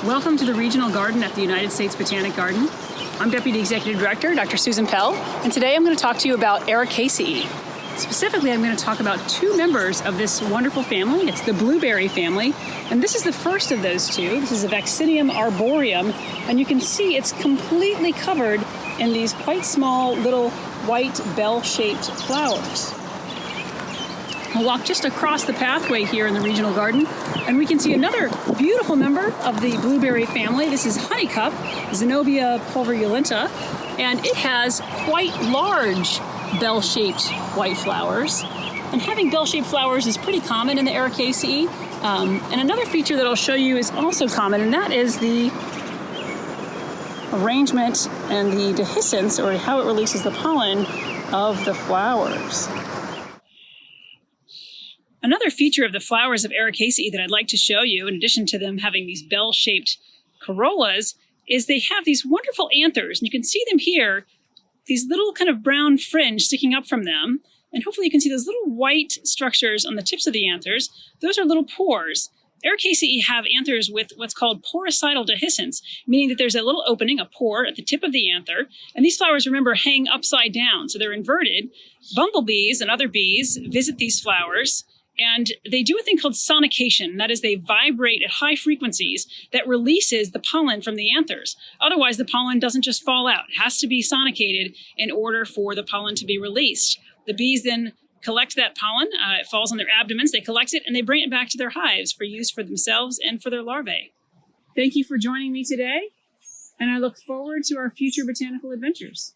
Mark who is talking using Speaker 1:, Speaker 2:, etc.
Speaker 1: Welcome to the Regional Garden at the United States Botanic Garden. I'm Deputy Executive Director, Dr. Susan Pell, and today I'm going to talk to you about Ericaceae. Specifically, I'm going to talk about two members of this wonderful family. It's the blueberry family, and this is the first of those two. This is a Vaccinium Arboreum, and you can see it's completely covered in these quite small little white bell-shaped flowers. We'll walk just across the pathway here in the Regional Garden, and we can see another beautiful member of the blueberry family. This is Honeycup, Zenobia pulverulenta, and it has quite large bell-shaped white flowers. And having bell-shaped flowers is pretty common in the Ericaceae. And another feature that I'll show you is also common, and that is the arrangement and the dehiscence, or how it releases the pollen of the flowers. Another feature of the flowers of Ericaceae that I'd like to show you, in addition to them having these bell-shaped corollas, is they have these wonderful anthers. And you can see them here, these little kind of brown fringe sticking up from them. And hopefully you can see those little white structures on the tips of the anthers. Those are little pores. Ericaceae have anthers with what's called poricidal dehiscence, meaning that there's a little opening, a pore, at the tip of the anther. And these flowers, remember, hang upside down, so they're inverted. Bumblebees and other bees visit these flowers, and they do a thing called sonication. That is, they vibrate at high frequencies that releases the pollen from the anthers. Otherwise, the pollen doesn't just fall out. It has to be sonicated in order for the pollen to be released. The bees then collect that pollen. It falls on their abdomens. They collect it, and they bring it back to their hives for use for themselves and for their larvae. Thank you for joining me today, and I look forward to our future botanical adventures.